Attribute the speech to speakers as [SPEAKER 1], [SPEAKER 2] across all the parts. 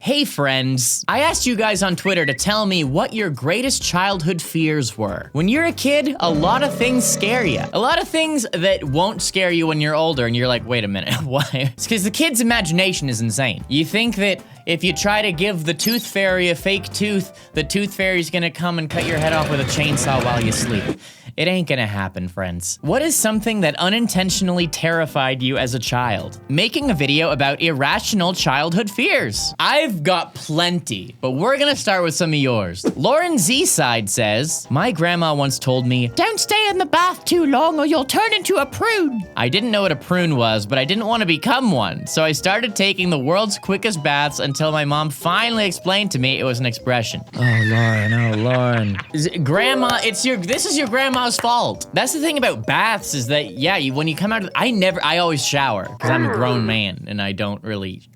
[SPEAKER 1] Hey friends, I asked you guys on Twitter to tell me what your greatest childhood fears were. When you're a kid, a lot of things scare you. A lot of things that won't scare you when you're older and you're like, wait a minute, why? It's because the kid's imagination is insane. You think that if you try to give the tooth fairy a fake tooth, the tooth fairy's gonna come and cut your head off with a chainsaw while you sleep. It ain't gonna happen, friends. What is something that unintentionally terrified you as a child? Making a video about irrational childhood fears. I've got plenty, but we're gonna start with some of yours. Lauren Z-Side says, my grandma once told me, don't stay in the bath too long or you'll turn into a prune. I didn't know what a prune was, but I didn't want to become one. So I started taking the world's quickest baths until my mom finally explained to me it was an expression. Oh, Lauren. Grandma, this is your grandma's fault. That's the thing about baths is that, yeah, when you come out of, I always shower because I'm a grown man and I don't really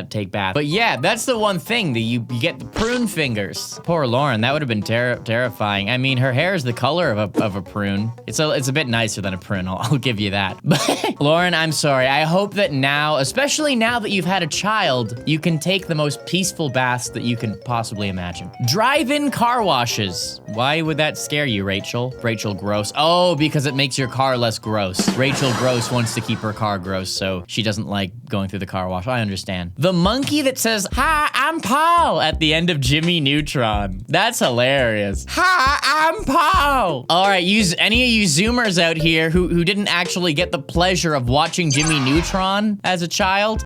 [SPEAKER 1] take baths. But yeah, that's the one thing that you get the prune fingers. Poor Lauren, that would have been terrifying. I mean, her hair is the color of a prune. It's a bit nicer than a prune, I'll give you that. But Lauren, I'm sorry. I hope that now, especially now that you've had a child, you can take the most peaceful baths that you can possibly imagine. Drive-in car washes. Why would that scare you, Rachel? Rachel Gross. Oh, because it makes your car less gross. Rachel Gross wants to keep her car gross, so she doesn't like going through the car wash. I understand. The monkey that says, hi, I'm Paul, at the end of Jimmy Neutron. That's hilarious. Hi, I'm Paul. All right, any of you Zoomers out here who didn't actually get the pleasure of watching Jimmy Neutron as a child,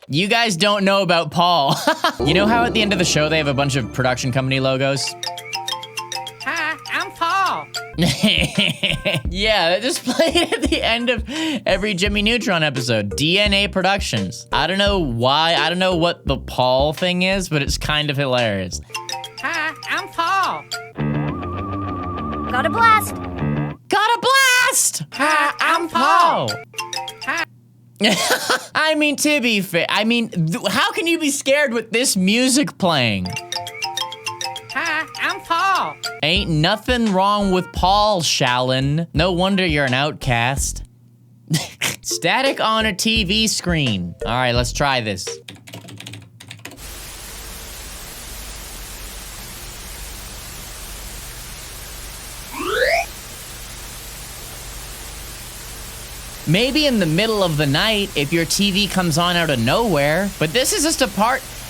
[SPEAKER 1] you guys don't know about Paul. You know how at the end of the show they have a bunch of production company logos? Hi, I'm Paul. Yeah, that just played at the end of every Jimmy Neutron episode. DNA Productions. I don't know why, I don't know what the Paul thing is, but it's kind of hilarious. Hi, I'm Paul.
[SPEAKER 2] Got a blast.
[SPEAKER 1] Got a blast! Hi, I'm Paul. Hi. I mean, to be fair, how can you be scared with this music playing? Hi, I'm Paul. Ain't nothing wrong with Paul, Shallon. No wonder you're an outcast. Static on a TV screen. All right, let's try this. Maybe in the middle of the night if your TV comes on out of nowhere, but this is just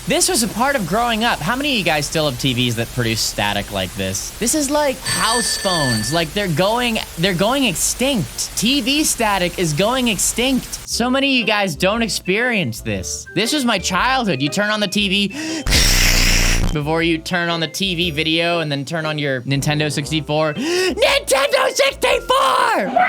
[SPEAKER 1] this was a part of growing up. How many of you guys still have TVs that produce static like this? This is like house phones, like they're going extinct. TV static is going extinct. So many of you guys don't experience this. This was my childhood. You turn on the TV before you turn on the TV video and then turn on your Nintendo 64. Nintendo 64!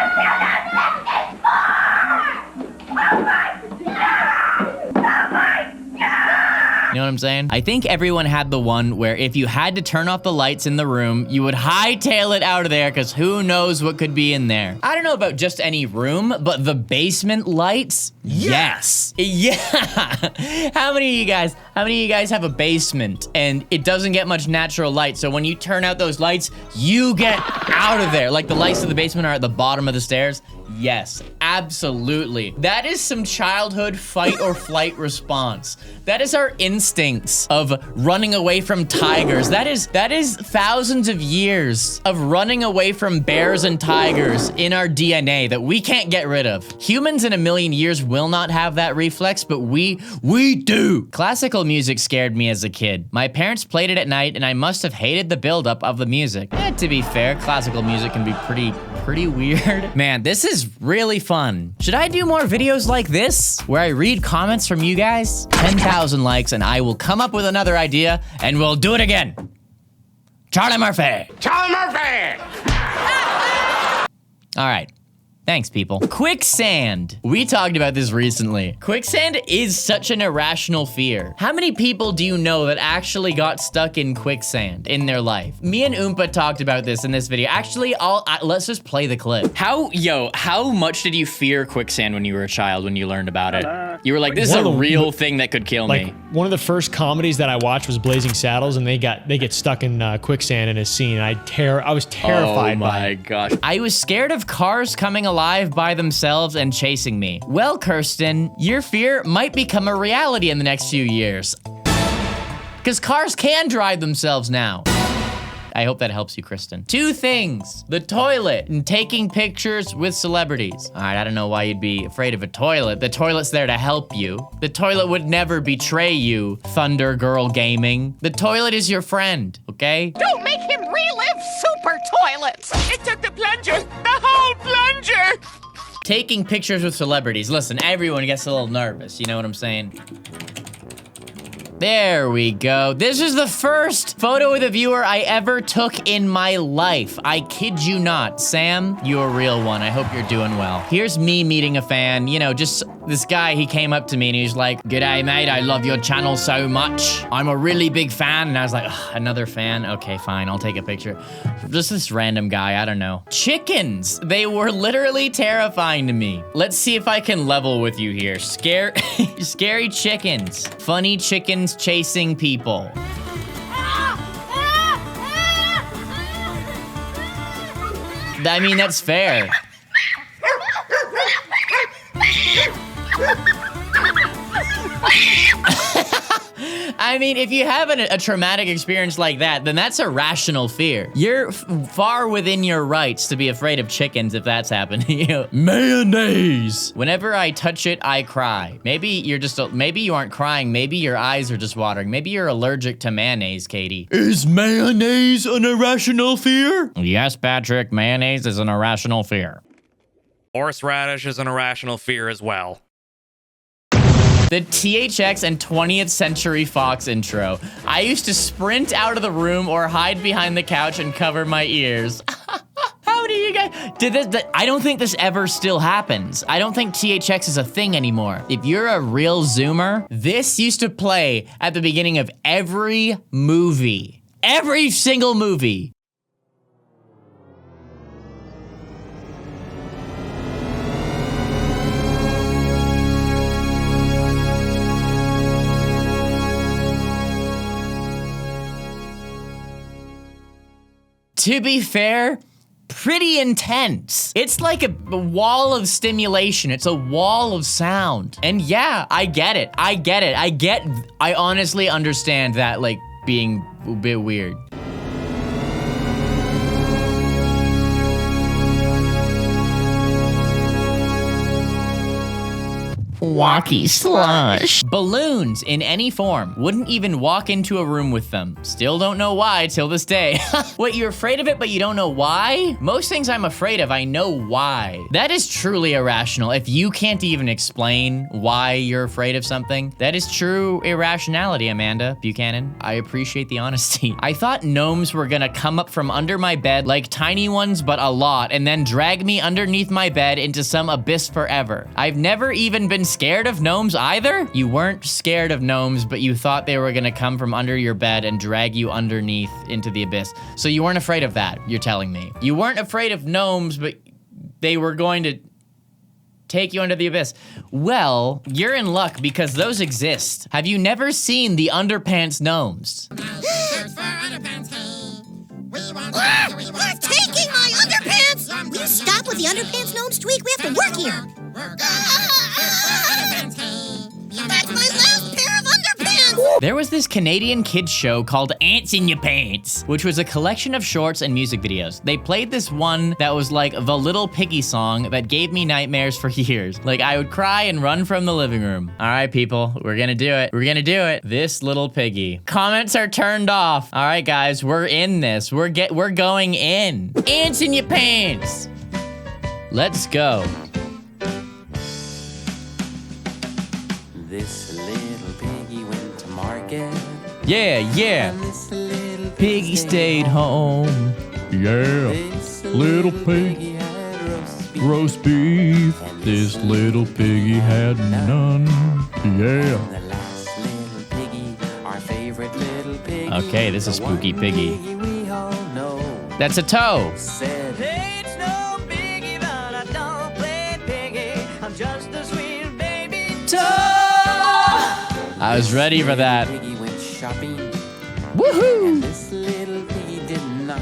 [SPEAKER 1] You know what I'm saying? I think everyone had the one where if you had to turn off the lights in the room, you would hightail it out of there because who knows what could be in there. I don't know about just any room, but the basement lights, yes. Yeah. How many of you guys have a basement and it doesn't get much natural light? So when you turn out those lights, you get out of there. Like the lights of the basement are at the bottom of the stairs. Yes, absolutely. That is some childhood fight or flight response. That is our instincts of running away from tigers. That is thousands of years of running away from bears and tigers in our DNA that we can't get rid of. Humans in a million years will not have that reflex, but we do. Classical music scared me as a kid. My parents played it at night and I must have hated the buildup of the music. To be fair, classical music can be pretty weird. Man, this is really fun. Should I do more videos like this where I read comments from you guys? 10,000 likes and I will come up with another idea and we'll do it again. Charlie Murphy. Charlie Murphy! All right. Thanks, people. Quicksand. We talked about this recently. Quicksand is such an irrational fear. How many people do you know that actually got stuck in quicksand in their life? Me and Oompa talked about this in this video. Actually, let's just play the clip. How much did you fear quicksand when you were a child when you learned about it? You were like, this is a real thing that could kill me.
[SPEAKER 3] One of the first comedies that I watched was Blazing Saddles, and they get stuck in quicksand in a scene. And I was terrified by it.
[SPEAKER 1] Oh my gosh. I was scared of cars coming alive by themselves and chasing me. Well, Kirsten, your fear might become a reality in the next few years. Because cars can drive themselves now. I hope that helps you, Kristen. 2 things, the toilet and taking pictures with celebrities. All right, I don't know why you'd be afraid of a toilet. The toilet's there to help you. The toilet would never betray you, Thunder Girl Gaming. The toilet is your friend, okay?
[SPEAKER 4] Don't make him relive super toilets. It took the plunger, the whole plunger.
[SPEAKER 1] Taking pictures with celebrities. Listen, everyone gets a little nervous, you know what I'm saying? There we go. This is the first photo with a viewer I ever took in my life. I kid you not. Sam, you're a real one. I hope you're doing well. Here's me meeting a fan. You know, just this guy, he came up to me and he was like, "G'day, mate. I love your channel so much. I'm a really big fan." And I was like, another fan? Okay, fine. I'll take a picture. Just this random guy. I don't know. Chickens. They were literally terrifying to me. Let's see if I can level with you here. Scary chickens. Funny chickens chasing people. I mean, that's fair. I mean, if you have a traumatic experience like that, then that's a rational fear. You're far within your rights to be afraid of chickens if that's happening to you. Mayonnaise! Whenever I touch it, I cry. Maybe maybe you aren't crying, maybe your eyes are just watering. Maybe you're allergic to mayonnaise, Katie. Is mayonnaise an irrational fear? Yes, Patrick, mayonnaise is an irrational fear.
[SPEAKER 5] Horseradish is an irrational fear as well.
[SPEAKER 1] The THX and 20th Century Fox intro. I used to sprint out of the room or hide behind the couch and cover my ears. How do you guys, I don't think this ever still happens. I don't think THX is a thing anymore. If you're a real Zoomer, this used to play at the beginning of every movie. Every single movie. To be fair, pretty intense. It's like a wall of stimulation. It's a wall of sound. And yeah, I get it. I honestly understand that, like, being a bit weird. Walkie slush. Balloons in any form. Wouldn't even walk into a room with them. Still don't know why till this day. Wait, you're afraid of it, but you don't know why? Most things I'm afraid of, I know why. That is truly irrational. If you can't even explain why you're afraid of something, that is true irrationality, Amanda Buchanan. I appreciate the honesty. I thought gnomes were gonna come up from under my bed like tiny ones, but a lot, and then drag me underneath my bed into some abyss forever. I've never even been scared of gnomes either? You weren't scared of gnomes, but you thought they were gonna come from under your bed and drag you underneath into the abyss. So you weren't afraid of that, you're telling me. You weren't afraid of gnomes, but they were going to take you under the abyss. Well, you're in luck because those exist. Have you never seen the underpants gnomes?
[SPEAKER 6] They're taking my underpants! Will you stop with the underpants, gnomes? Tweak, we have to work here! That's my last pair of underpants!
[SPEAKER 1] There was this Canadian kids show called Ants in Your Pants, which was a collection of shorts and music videos. They played this one that was like the Little Piggy song that gave me nightmares for years. Like, I would cry and run from the living room. All right, people, we're gonna do it. We're gonna do it. This Little Piggy. Comments are turned off. All right, guys, we're in this. We're going in. Ants in your pants. Let's go.
[SPEAKER 7] This little piggy went to market.
[SPEAKER 1] Yeah.
[SPEAKER 7] And this little
[SPEAKER 1] Piggy stayed home.
[SPEAKER 8] Yeah,
[SPEAKER 7] This
[SPEAKER 8] little piggy
[SPEAKER 7] had
[SPEAKER 8] roast beef. This little piggy had none. Yeah.
[SPEAKER 7] The last little piggy, our favorite little piggy.
[SPEAKER 1] Okay, this is
[SPEAKER 7] the one
[SPEAKER 1] Spooky Piggy.
[SPEAKER 7] we all know.
[SPEAKER 1] That's a toe.
[SPEAKER 7] Said,
[SPEAKER 4] Hey, it's no biggie, but I don't play piggy. I'm just a sweet baby toe.
[SPEAKER 1] I was ready for that.
[SPEAKER 7] Piggy went shopping.
[SPEAKER 1] Woohoo!
[SPEAKER 7] And this little piggy did not.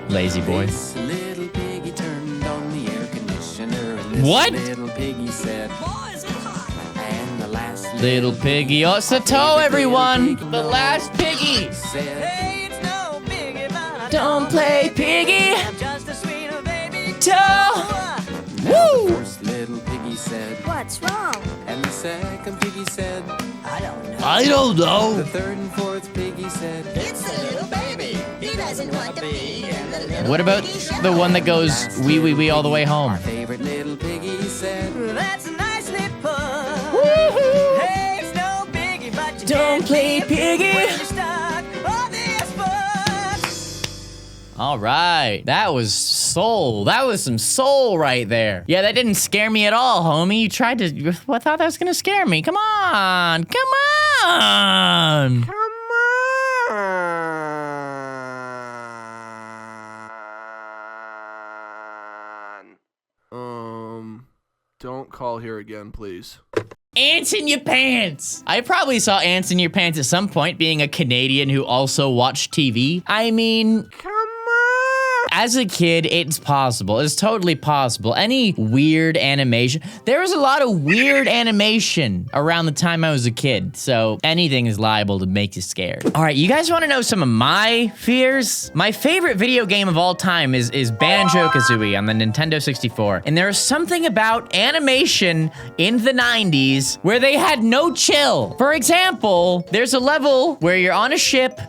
[SPEAKER 1] Lazy boy.
[SPEAKER 7] This little piggy turned on the air conditioner. And this
[SPEAKER 1] What?
[SPEAKER 7] little piggy said,
[SPEAKER 4] Boys, it's hot.
[SPEAKER 7] and the last
[SPEAKER 1] Little piggy. Oh, it's the toe, everyone. The last piggy.
[SPEAKER 4] Hey, it's no biggie, but I
[SPEAKER 1] Don't play piggy.
[SPEAKER 4] I'm just a sweet baby
[SPEAKER 1] Toe.
[SPEAKER 7] The first little piggy said,
[SPEAKER 2] What's wrong?
[SPEAKER 7] and the second piggy said,
[SPEAKER 4] I don't know.
[SPEAKER 8] I don't
[SPEAKER 7] the
[SPEAKER 8] know.
[SPEAKER 7] third and fourth piggy said,
[SPEAKER 6] It's the little baby. He doesn't want to be in the little
[SPEAKER 1] What about
[SPEAKER 6] piggy show.
[SPEAKER 1] the one that goes wee wee wee all the way home?
[SPEAKER 7] our favorite little piggy said,
[SPEAKER 4] That's a nice nipple.
[SPEAKER 1] Woohoo.
[SPEAKER 4] Hey, it's no biggie, but you
[SPEAKER 1] Don't
[SPEAKER 4] can't
[SPEAKER 1] play
[SPEAKER 4] be a
[SPEAKER 1] piggy.
[SPEAKER 4] when you're stuck on this foot.
[SPEAKER 1] All right, that was soul. That was some soul right there. Yeah, that didn't scare me at all, homie. You tried to, I thought that was gonna scare me. Come on, come on.
[SPEAKER 9] Don't call here again, please.
[SPEAKER 1] Ants in your pants. I probably saw ants in your pants at some point, being a Canadian who also watched TV. I mean, as a kid, it's possible. It's totally possible. Any weird animation. There was a lot of weird animation around the time I was a kid, so anything is liable to make you scared. All right, you guys want to know some of my fears? My favorite video game of all time is BanjoKazooie on the Nintendo 64, and there is something about animation in the 90s where they had no chill. For example, there's a level where you're on a ship.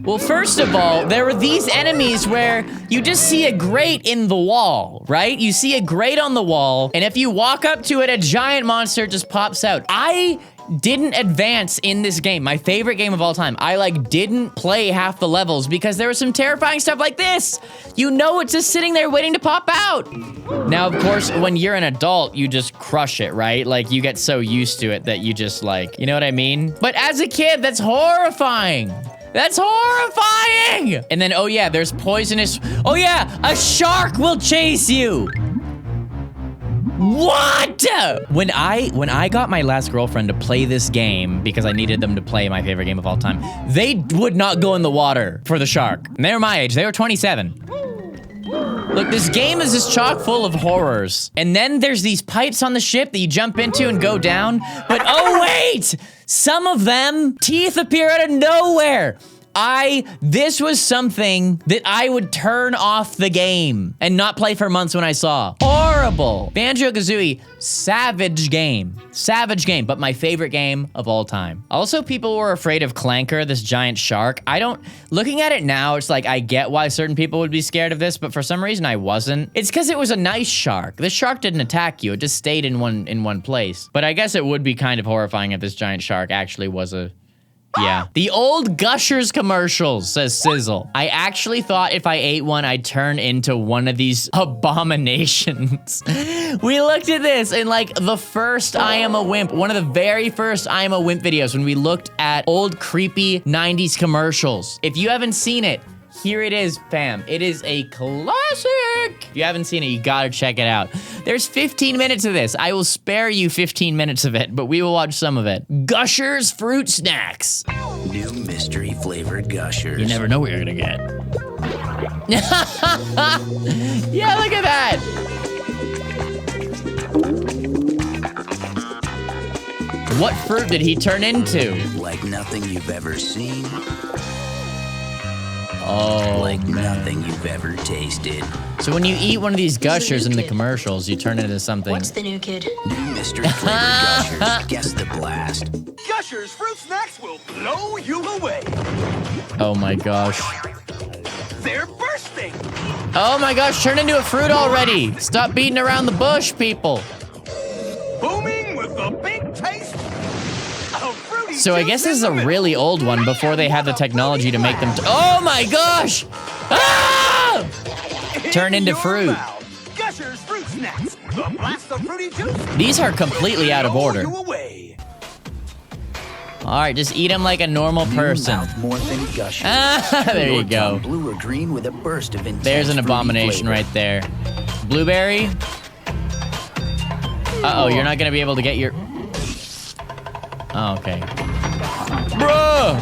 [SPEAKER 1] Well, first of all, there were these enemies where you just see a grate in the wall, right? You see a grate on the wall, and if you walk up to it, a giant monster just pops out. I didn't advance in this game, my favorite game of all time. I didn't play half the levels because there was some terrifying stuff like this. You know it's just sitting there waiting to pop out. Now, of course, when you're an adult, you just crush it, right? You get so used to it that you just you know what I mean? But as a kid, that's horrifying. That's horrifying! And then, oh yeah, there's poisonous. Oh yeah, a shark will chase you. What? When I got my last girlfriend to play this game because I needed them to play my favorite game of all time, they would not go in the water for the shark. And they were my age. They were 27. Look, this game is just chock full of horrors. And then there's these pipes on the ship that you jump into and go down. But oh wait! Some of them, teeth appear out of nowhere. This was something that I would turn off the game and not play for months when I saw. Horrible. BanjoKazooie, savage game, but my favorite game of all time. Also, people were afraid of Clanker, this giant shark. Looking at it now, it's I get why certain people would be scared of this, but for some reason I wasn't. It's because it was a nice shark. The shark didn't attack you, it just stayed in one place. But I guess it would be kind of horrifying if this giant shark actually was a... Yeah. The old Gushers commercials, says Sizzle. I actually thought if I ate one, I'd turn into one of these abominations. We looked at this in the first I Am a Wimp, one of the very first I Am a Wimp videos when we looked at old creepy 90s commercials. If you haven't seen it, here it is, fam. It is a classic. If you haven't seen it, you gotta check it out. There's 15 minutes of this. I will spare you 15 minutes of it, but we will watch some of it. Gushers fruit snacks.
[SPEAKER 10] New mystery flavored Gushers.
[SPEAKER 1] You never know what you're gonna get. Yeah, look at that. What fruit did he turn into?
[SPEAKER 10] Like nothing you've ever seen.
[SPEAKER 1] Oh,
[SPEAKER 10] like nothing you've ever tasted.
[SPEAKER 1] So when you eat one of these Gushers in the commercials, you turn into something.
[SPEAKER 2] What's the new kid?
[SPEAKER 10] New mystery flavored Gushers. Guess the blast.
[SPEAKER 11] Gushers fruit snacks will blow you away.
[SPEAKER 1] Oh my gosh.
[SPEAKER 11] They're bursting.
[SPEAKER 1] Oh my gosh, turn into a fruit already. Stop beating around the bush, people.
[SPEAKER 11] Booming with a big taste.
[SPEAKER 1] So I guess this is a really old one before they had the technology to make them. Oh my gosh! Ah! Turn into fruit.
[SPEAKER 11] Gushers fruit snacks. The blast of fruity juice.
[SPEAKER 1] These are completely out of order. All right, just eat them like a normal person. There you go.
[SPEAKER 10] Blue or green with a burst of intense.
[SPEAKER 1] There's an abomination right there. Blueberry. Uh-oh, you're not gonna be able to get your. Oh, okay. Bruh!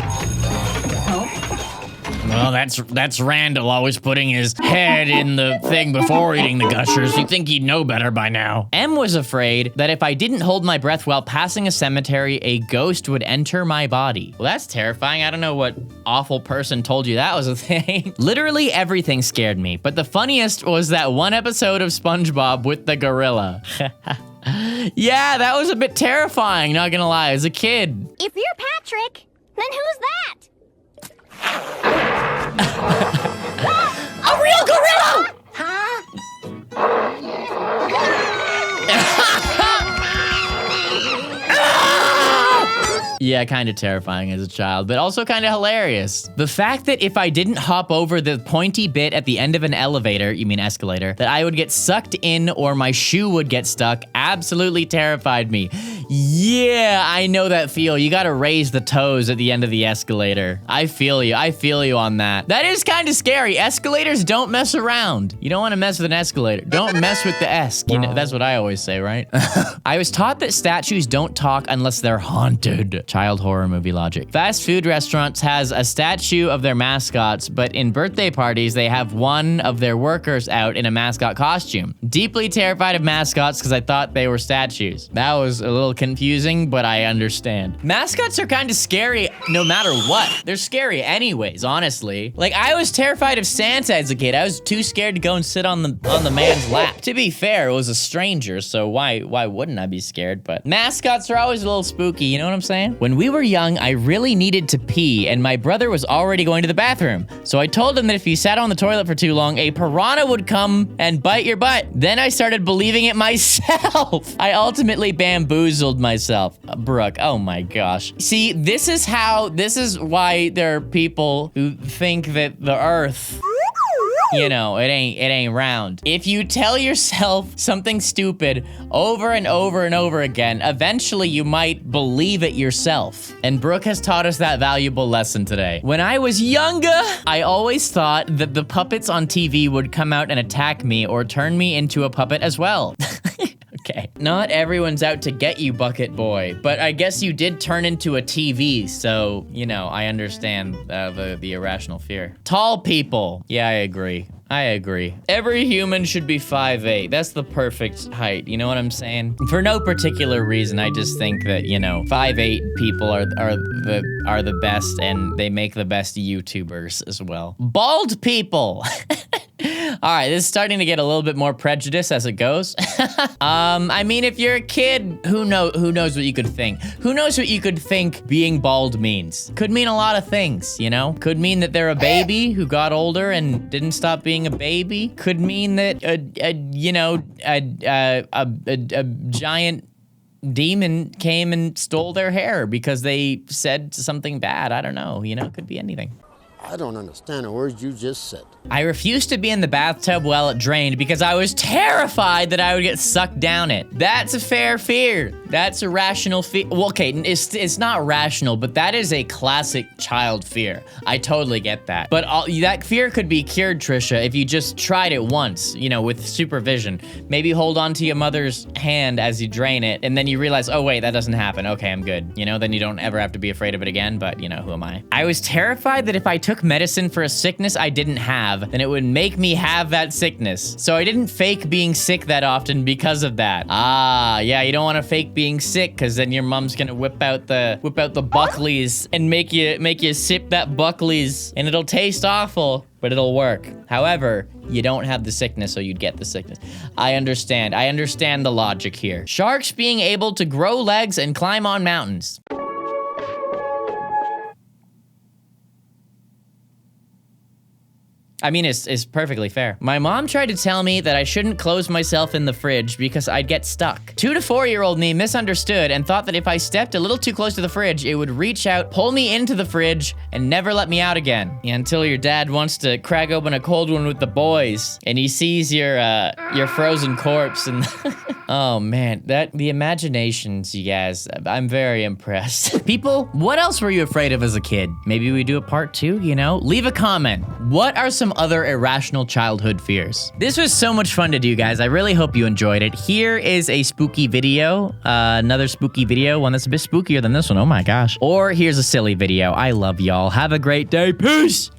[SPEAKER 1] Well, that's Randall always putting his head in the thing before eating the gushers. You'd think he'd know better by now. M was afraid that if I didn't hold my breath while passing a cemetery, a ghost would enter my body. Well, that's terrifying. I don't know what awful person told you that was a thing. Literally everything scared me, but the funniest was that one episode of SpongeBob with the gorilla. Yeah, that was a bit terrifying, not gonna lie, as a kid.
[SPEAKER 2] If you're Patrick, then who's that?
[SPEAKER 1] A real gorilla! Yeah, kind of terrifying as a child, but also kind of hilarious. The fact that if I didn't hop over the pointy bit at the end of an elevator, you mean escalator, that I would get sucked in or my shoe would get stuck absolutely terrified me. Yeah, I know that feel. You gotta raise the toes at the end of the escalator. I feel you. I feel you on that. That is kind of scary. Escalators don't mess around. You don't want to mess with an escalator. Don't mess with the esk. You know, that's what I always say, right? I was taught that statues don't talk unless they're haunted. Child horror movie logic. Fast food restaurants has a statue of their mascots, but in birthday parties, they have one of their workers out in a mascot costume. Deeply terrified of mascots because I thought they were statues. That was a little confusing, but I understand. Mascots are kind of scary no matter what. They're scary anyways, honestly. Like, I was terrified of Santa as a kid. I was too scared to go and sit on the man's lap. To be fair, it was a stranger, so why wouldn't I be scared? But mascots are always a little spooky, you know what I'm saying? When we were young, I really needed to pee, and my brother was already going to the bathroom. So I told him that if you sat on the toilet for too long, a piranha would come and bite your butt. Then I started believing it myself. I ultimately bamboozled myself. Brooke, oh my gosh. See, this is why there are people who think that the earth, you know, it ain't round. If you tell yourself something stupid over and over and over again, eventually you might believe it yourself. And Brooke has taught us that valuable lesson today. When I was younger, I always thought that the puppets on TV would come out and attack me or turn me into a puppet as well. Okay. Not everyone's out to get you, Bucket Boy, but I guess you did turn into a TV, so, you know, I understand the irrational fear. Tall people. Yeah, I agree. I agree. Every human should be 5'8". That's the perfect height, you know what I'm saying? For no particular reason, I just think that, you know, 5'8" people are the best, and they make the best YouTubers as well. Bald people. All right, this is starting to get a little bit more prejudice as it goes. I mean, if you're a kid, who knows what you could think? Who knows what you could think being bald means? Could mean a lot of things, you know? Could mean that they're a baby who got older and didn't stop being a baby. Could mean that, a giant demon came and stole their hair because they said something bad. I don't know, you know, it could be anything.
[SPEAKER 12] I don't understand a word you just said.
[SPEAKER 1] I refused to be in the bathtub while it drained because I was terrified that I would get sucked down it. That's a fair fear. That's a rational fear. Well, okay, it's not rational, but that is a classic child fear. I totally get that. But that fear could be cured, Trisha, if you just tried it once, you know, with supervision. Maybe hold on to your mother's hand as you drain it, and then you realize, oh wait, that doesn't happen. Okay, I'm good. You know, then you don't ever have to be afraid of it again, but you know, who am I? I was terrified that if I took medicine for a sickness I didn't have, then it would make me have that sickness. So I didn't fake being sick that often because of that. Ah, yeah, you don't want to fake being sick because then your mom's gonna whip out the Buckleys and make you sip that Buckleys, and it'll taste awful, but it'll work. However, you don't have the sickness, so you'd get the sickness. I understand the logic here. Sharks being able to grow legs and climb on mountains. I mean, it's perfectly fair. My mom tried to tell me that I shouldn't close myself in the fridge because I'd get stuck. 2 to 4-year-old me misunderstood and thought that if I stepped a little too close to the fridge, it would reach out, pull me into the fridge, and never let me out again. Until your dad wants to crack open a cold one with the boys, and he sees your frozen corpse, and oh man, the imaginations, you guys, I'm very impressed. People, what else were you afraid of as a kid? Maybe we do a part 2, you know? Leave a comment. What are some other irrational childhood fears? This was so much fun to do, guys. I really hope you enjoyed it. Here is a spooky video, another spooky video, one that's a bit spookier than this one. Oh my gosh. Or here's a silly video. I love y'all. Have a great day. Peace.